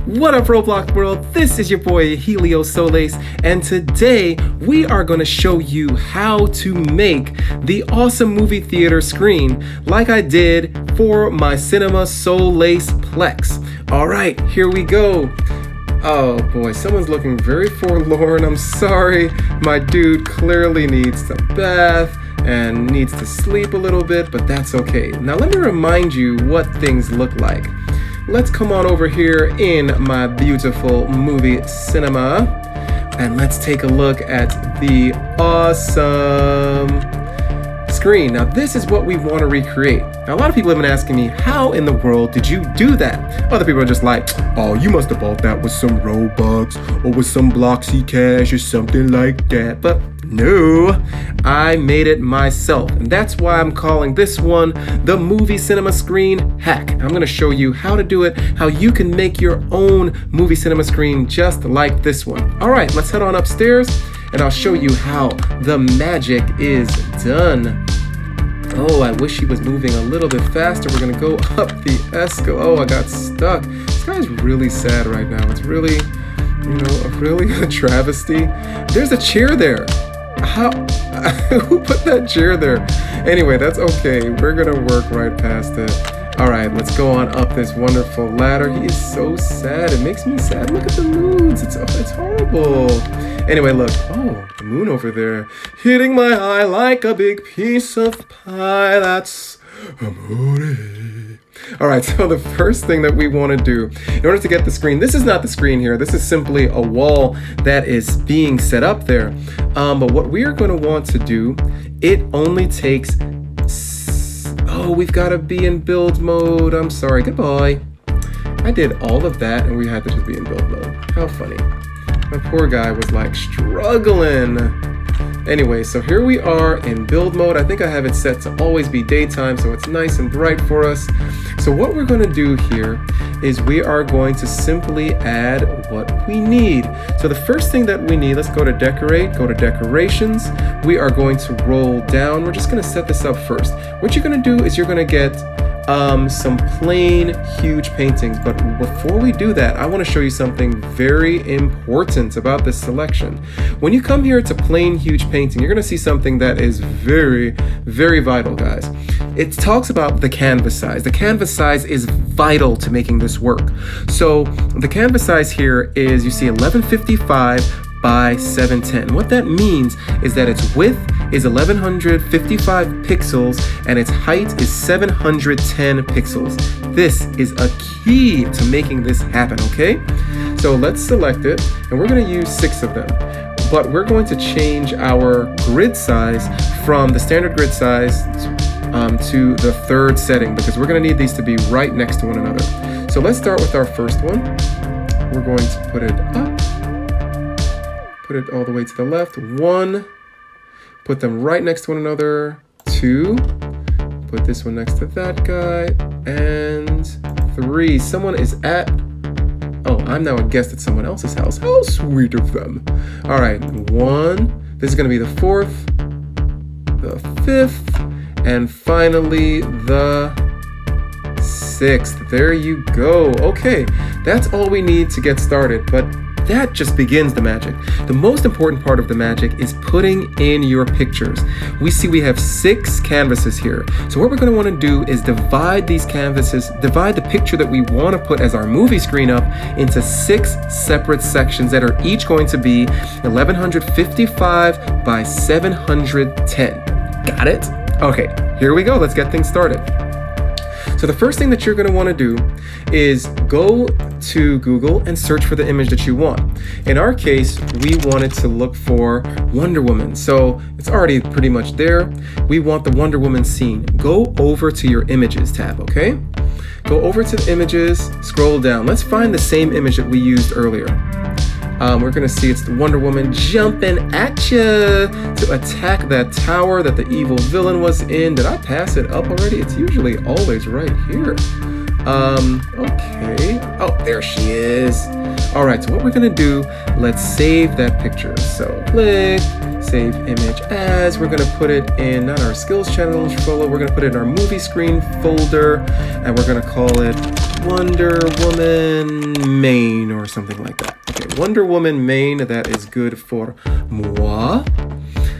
What up, Roblox world? This is your boy Helio Solis, and today we are going to show you how to make the awesome movie theater screen like I did for my Cinema Solis Plex. Alright, here we go. Oh boy, someone's looking very forlorn. I'm sorry. My dude clearly needs a bath and needs to sleep a little bit, but that's okay. Now let me remind you what things look like. Let's come on over here in my beautiful movie cinema and let's take a look at the awesome screen. Now this is what we want to recreate. Now a lot of people have been asking me, how in the world did you do that? Other people are just like, oh, you must have bought that with some Robux or with some Bloxy Cash or something like that. But no, I made it myself. And that's why I'm calling this one the Movie Cinema Screen Hack. I'm going to show you how to do it, how you can make your own movie cinema screen just like this one. All right, let's head on upstairs and I'll show you how the magic is done. Oh, I wish he was moving a little bit faster. We're gonna go up the escalator. Oh, I got stuck. This guy's really sad right now. It's really, really a travesty. There's a chair there. How? Who put that chair there? Anyway, that's okay. We're gonna work right past it. All right, let's go on up this wonderful ladder. He is so sad. It makes me sad. Look at the moods. It's horrible. Anyway, look. Oh, the moon over there. Hitting my eye like a big piece of pie. That's a moon. All right, so the first thing that we want to do in order to get the screen, this is not the screen here. This is simply a wall that is being set up there. But what we are going to want to do, it only takes... Oh, we've got to be in build mode. I'm sorry. Goodbye. I did all of that and we had to just be in build mode. How funny. My poor guy was like struggling. Anyway, so here we are in build mode. I think I have it set to always be daytime, so it's nice and bright for us. So what we're going to do here is we are going to simply add what we need. So the first thing that we need, let's go to decorate, go to decorations. We are going to roll down. We're just going to set this up first. What you're going to do is you're going to get some plain huge paintings, but before we do that, I want to show you something very important about this selection. When you come here to plain huge painting, you're going to see something that is very, very vital, guys. It talks about the canvas size. The canvas size is vital to making this work. So the canvas size here is, you see, 1155 by 710. What that means is that its width is 1155 pixels and its height is 710 pixels. This is a key to making this happen, okay? So let's select it and we're going to use 6 of them. But we're going to change our grid size from the standard grid size to the 3rd setting because we're going to need these to be right next to one another. So let's start with our first one. We're going to put it up. Put it all the way to the left. 1, put them right next to one another. 2, put this one next to that guy. And 3, someone is at, oh, I'm now a guest at someone else's house. How sweet of them. All right, 1, this is gonna be the 4th, the 5th, and finally the 6th. There you go. Okay, that's all we need to get started, but that just begins the magic. The most important part of the magic is putting in your pictures. We see we have 6 canvases here. So what we're going to want to do is divide these canvases, divide the picture that we want to put as our movie screen up into 6 separate sections that are each going to be 1155 by 710. Got it? Okay, here we go. Let's get things started. So the first thing that you're going to want to do is go to Google and search for the image that you want. In our case, we wanted to look for Wonder Woman. So it's already pretty much there. We want the Wonder Woman scene. Go over to your images tab, okay? Go over to the images, scroll down. Let's find the same image that we used earlier. We're gonna see it's the Wonder Woman jumping at you to attack that tower that the evil villain was in. Did I pass it up already? It's usually always right here. Okay. Oh, there she is. All right, so what we're gonna do, let's save that picture. So click, save image as. We're gonna put it in, not our skills challenge folder, we're gonna put it in our movie screen folder, and we're gonna call it Wonder Woman main or something like that. Okay, Wonder Woman main, that is good for moi.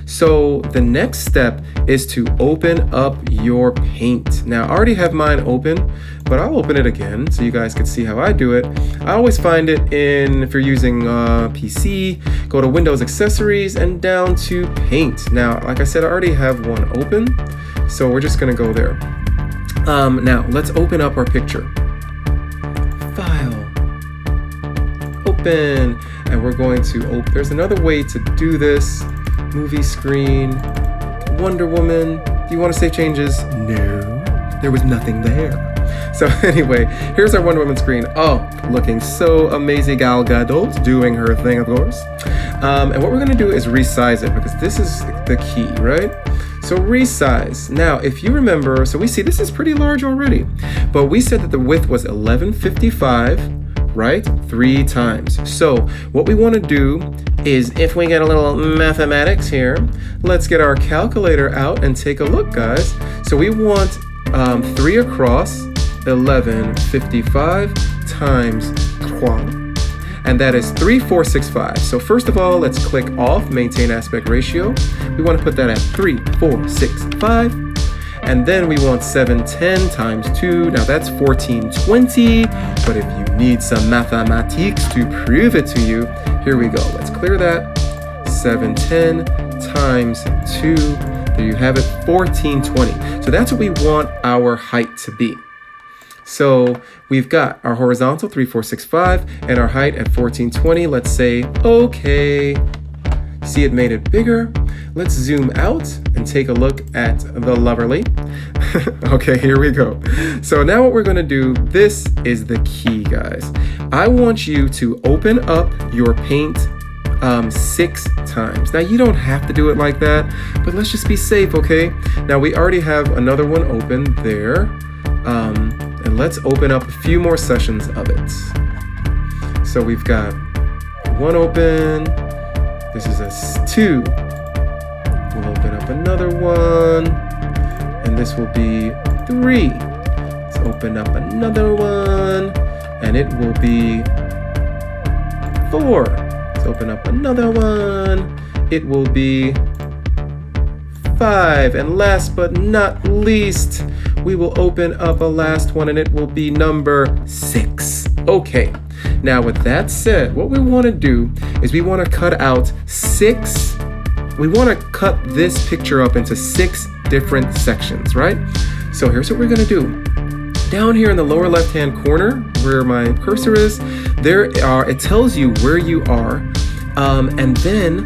So the next step is to open up your paint. Now I already have mine open, but I'll open it again so you guys can see how I do it. I always find it if you're using PC, go to Windows Accessories and down to Paint. Now, like I said, I already have one open, so we're just gonna go there. Now let's open up our picture. File, open, and we're going to open. There's another way to do this. Movie screen, Wonder Woman. Do you want to save changes? No, there was nothing there. So anyway, here's our Wonder Woman screen. Oh, looking so amazing. Gal Gadot doing her thing, of course. And what we're gonna do is resize it because this is the key, right? So resize. Now, if you remember, so we see this is pretty large already, but we said that the width was 1155, right? 3 times. So what we want to do is, if we get a little mathematics here, let's get our calculator out and take a look, guys. So we want 3 across, 1155 times 3. And that is 3465. So first of all, let's click off maintain aspect ratio. We want to put that at 3465. And then we want 710 times 2. Now that's 1420. But if you need some mathematics to prove it to you, here we go. Let's clear that. 710 times 2. There you have it, 1420. So that's what we want our height to be. So we've got our horizontal 3465 and our height at 1420. Let's say, okay. See, it made it bigger. Let's zoom out and take a look at the lovely. Okay, here we go. So now what we're gonna do, this is the key, guys. I want you to open up your paint 6 times. Now you don't have to do it like that, but let's just be safe, okay? Now we already have another one open there. And let's open up a few more sessions of it. So we've got one open. This is a 2. We'll open up another one. And this will be 3. Let's open up another one. And it will be 4. Let's open up another one. It will be 5. And last but not least, we will open up a last one and it will be number 6. Okay, now with that said, what we want to do is we want to cut out 6. We want to cut this picture up into 6 different sections, right? So here's what we're going to do. Down here in the lower left-hand corner, where my cursor is, it tells you where you are, and then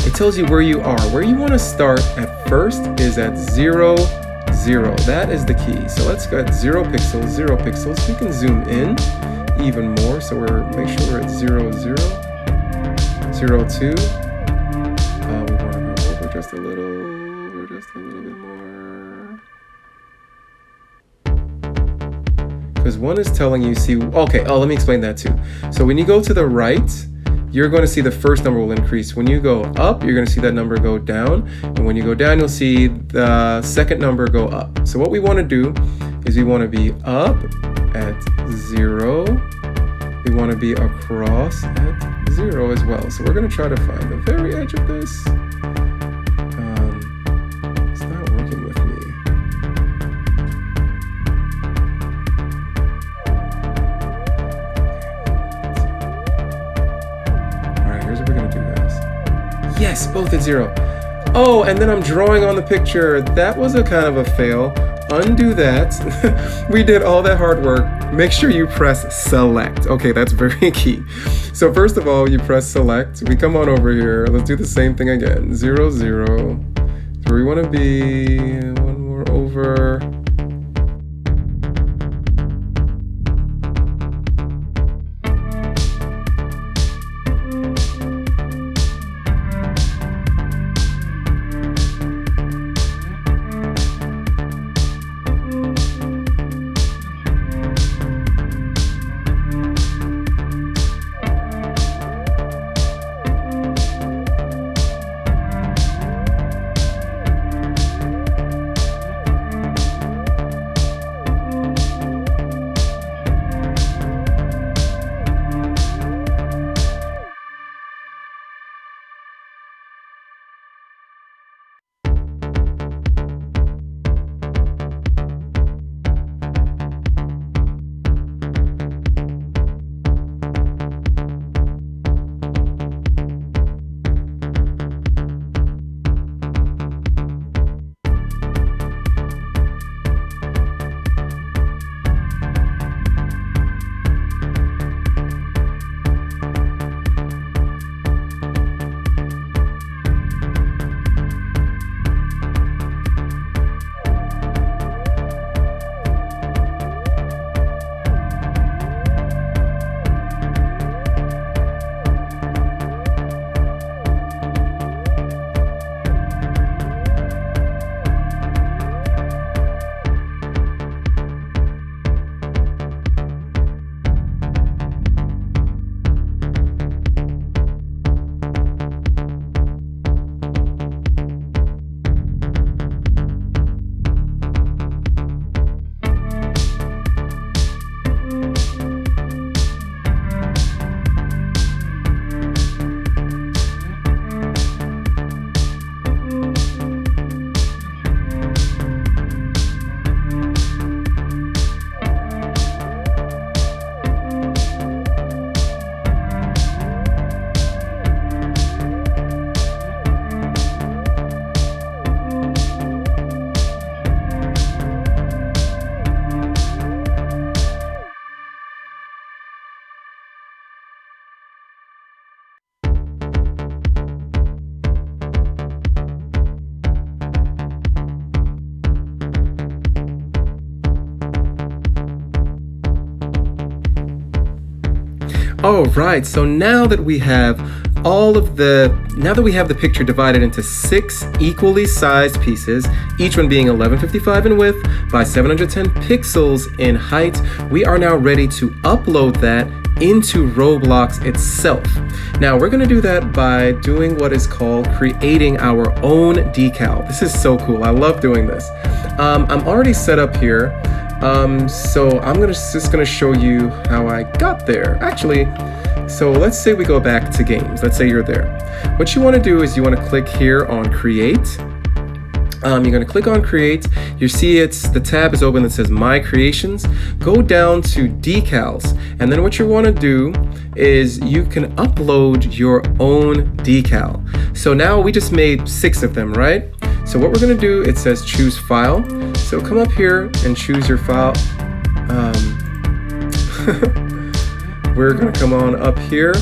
it tells you where you are. Where you want to start at first is at 0, 0. That is the key. So let's go at 0 pixels, 0 pixels. We can zoom in even more. So make sure we're at 0, 0, 0, 2. We want to go over just a little bit more. Because one is telling you, let me explain that too. So when you go to the right, you're going to see the first number will increase. When you go up, you're going to see that number go down. And when you go down, you'll see the second number go up. So what we want to do is we want to be up at 0. We want to be across at 0 as well. So we're going to try to find the very edge of this. It's not working with me. Here's what we're gonna do, guys. Yes, both at 0. Oh, and then I'm drawing on the picture. That was a kind of a fail. Undo that. We did all that hard work. Make sure you press select. Okay, that's very key. So first of all, you press select. We come on over here. Let's do the same thing again. 0, 0. Where we want to be. One more over. All right, so now that we have the picture divided into 6 equally sized pieces, each one being 1155 in width by 710 pixels in height, we are now ready to upload that into Roblox itself. Now we're going to do that by doing what is called creating our own decal. This is so cool. I love doing this. I'm already set up here. So I'm just gonna show you how I got there. Actually, so let's say we go back to games. Let's say you're there. What you want to do is you want to click here on create. You're going to click on create. You see the tab is open that says my creations. Go down to decals, and then what you want to do is you can upload your own decal. So now we just made 6 of them, right? So what we're going to do, it says choose file. So come up here and choose your file. We're going to come on up here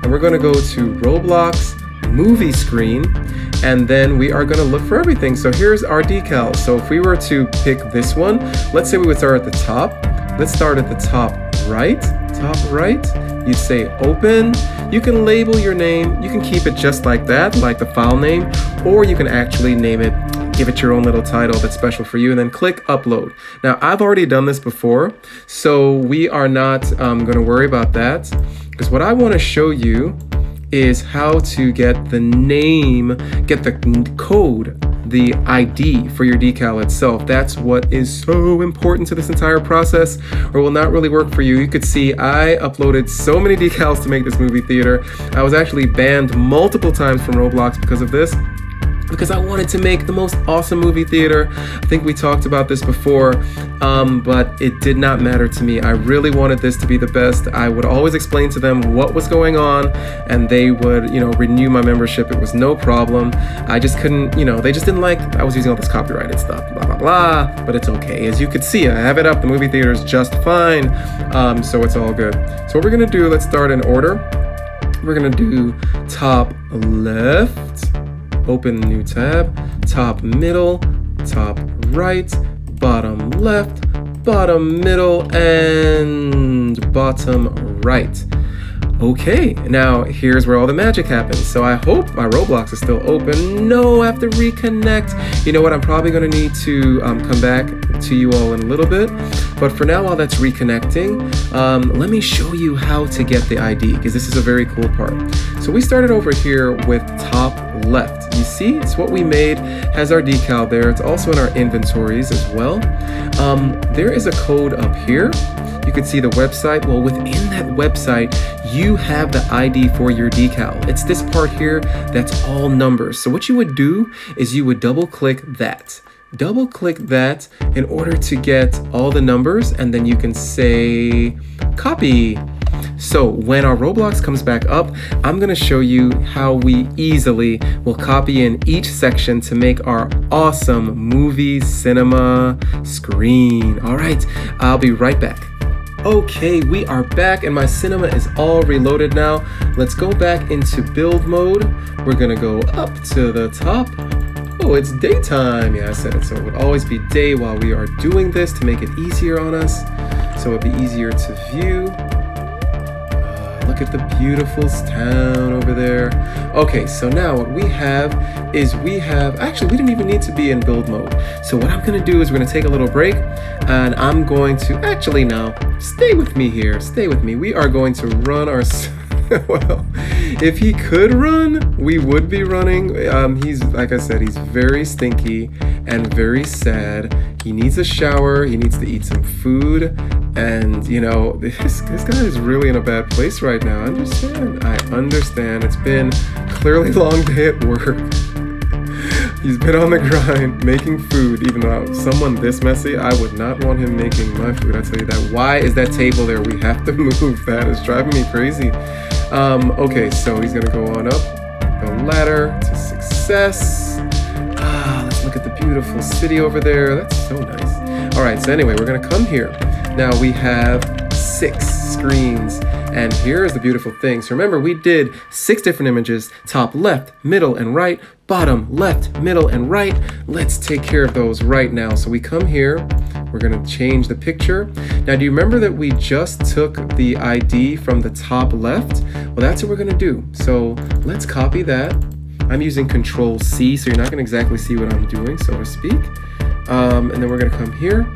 and we're going to go to Roblox movie screen, and then we are going to look for everything. So here's our decal. So if we were to pick this one, let's say we would start at the top. Let's start at the top right. You say open. You can label your name. You can keep it just like that, like the file name, or you can actually name it, give it your own little title that's special for you, and then click upload. Now, I've already done this before, so we are not going to worry about that, because what I want to show you is how to get the name, get the code, the ID for your decal itself. That's what is so important to this entire process, or will not really work for you. You could see I uploaded so many decals to make this movie theater. I was actually banned multiple times from Roblox because of this, because I wanted to make the most awesome movie theater. I think we talked about this before, but it did not matter to me. I really wanted this to be the best. I would always explain to them what was going on, and they would, renew my membership. It was no problem. I just couldn't, they just didn't like I was using all this copyrighted stuff, blah, blah, blah, but it's okay. As you could see, I have it up. The movie theater is just fine, so it's all good. So what we're gonna do, let's start in order. We're gonna do top left, open new tab, top middle, top right, bottom left, bottom middle, and bottom right. Okay, now here's where all the magic happens. So I hope my Roblox is still open. No, I have to reconnect. You know what, I'm probably gonna need to come back to you all in a little bit. But for now, while that's reconnecting, let me show you how to get the ID, because this is a very cool part. So we started over here with top left. You see, it's what we made, has our decal there. It's also in our inventories as well. There is a code up here. You can see the website. Well, within that website, you have the ID for your decal. It's this part here that's all numbers. So what you would do is you would double click that. Double click that in order to get all the numbers, and then you can say copy. So when our Roblox comes back up, I'm gonna show you how we easily will copy in each section to make our awesome movie cinema screen. All right, I'll be right back. Okay, we are back and my cinema is all reloaded now. Let's go back into build mode. We're gonna go up to the top. Oh, it's daytime. Yeah, I said it. So it would always be day while we are doing this to make it easier on us. So it'd be easier to view. Look at the beautiful town over there. Okay, so now what we have is actually, we didn't even need to be in build mode. So what I'm gonna do is we're gonna take a little break, and I'm going to, actually now, stay with me here, stay with me. We are going to run our, well, if he could run, we would be running. He's, like I said, he's very stinky and very sad. He needs a shower, he needs to eat some food, and this guy is really in a bad place right now. I understand. It's been clearly a long day at work. He's been on the grind making food. Even though someone this messy, I would not want him making my food. I tell you that. Why is that table there? We have to move. That is driving me crazy. Okay, so he's gonna go on up the ladder to success. Let's look at the beautiful city over there. That's so nice. All right, so anyway, we're gonna come here. Now we have 6 screens, And here's the beautiful thing. So remember, we did 6 different images: top, left, middle, and right, bottom, left, middle, and right. Let's take care of those right now. So we come here, we're gonna change the picture. Now, do you remember that we just took the ID from the top left? Well, that's what we're gonna do. So let's copy that. I'm using Control C, so you're not gonna exactly see what I'm doing, so to speak. And then we're gonna come here,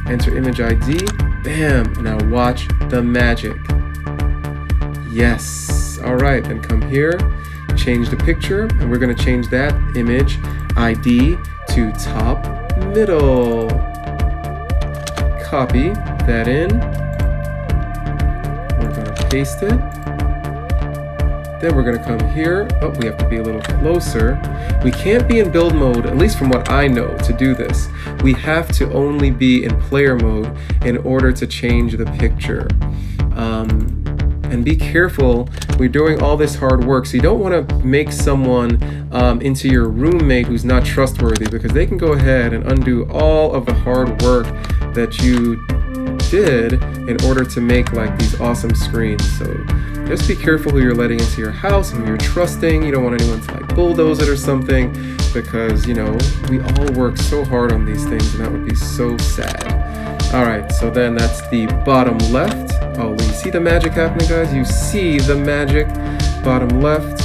enter image ID, bam, now watch the magic. Yes, all right, then come here, change the picture, and we're gonna change that image ID to top middle. Copy that in, we're gonna paste it. Then we're gonna come here, oh, we have to be a little closer. We can't be in build mode, at least from what I know, to do this. We have to only be in player mode in order to change the picture. And be careful, we're doing all this hard work, so you don't want to make someone into your roommate who's not trustworthy, because they can go ahead and undo all of the hard work that you did in order to make like these awesome screens. So just be careful who you're letting into your house and who you're trusting. You don't want anyone to like bulldoze it or something, because, you know, we all work so hard on these things, and that would be so sad. All right, so then that's the bottom left. Oh, you see the magic happening, guys? You see the magic. Bottom left.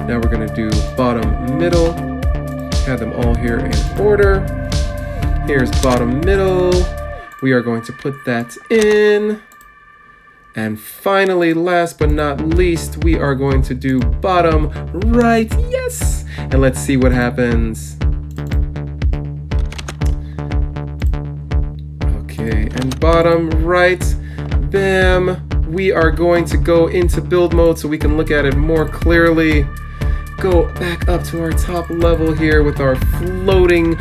Now we're gonna do bottom middle. Have them all here in order. Here's bottom middle. We are going to put that in. And finally, last but not least, we are going to do bottom right. Yes! And let's see what happens. Okay, and bottom right. Bam. We are going to go into build mode so we can look at it more clearly. Go back up to our top level here with our floating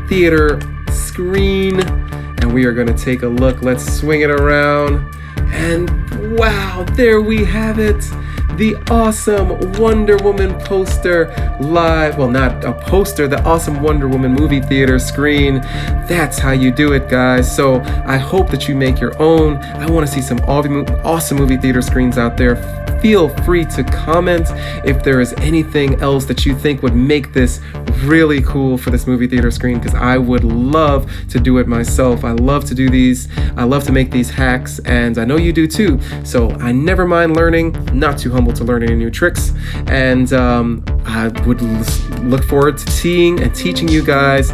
theater screen. And we are going to take a look. Let's swing it around. And wow, there we have it. The awesome Wonder Woman poster live. Well, not a poster, the awesome Wonder Woman movie theater screen. That's how you do it, guys. So I hope that you make your own. I want to see some awesome movie theater screens out there. Feel free to comment if there is anything else that you think would make this really cool for this movie theater screen, because I would love to do it myself. I love to do these. I love to make these hacks, and I know you do too. So I never mind learning, not too humble to learn any new tricks. And I would look forward to seeing and teaching you guys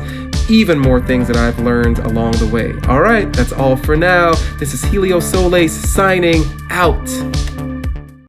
even more things that I've learned along the way. All right, that's all for now. This is Helio Solis signing out.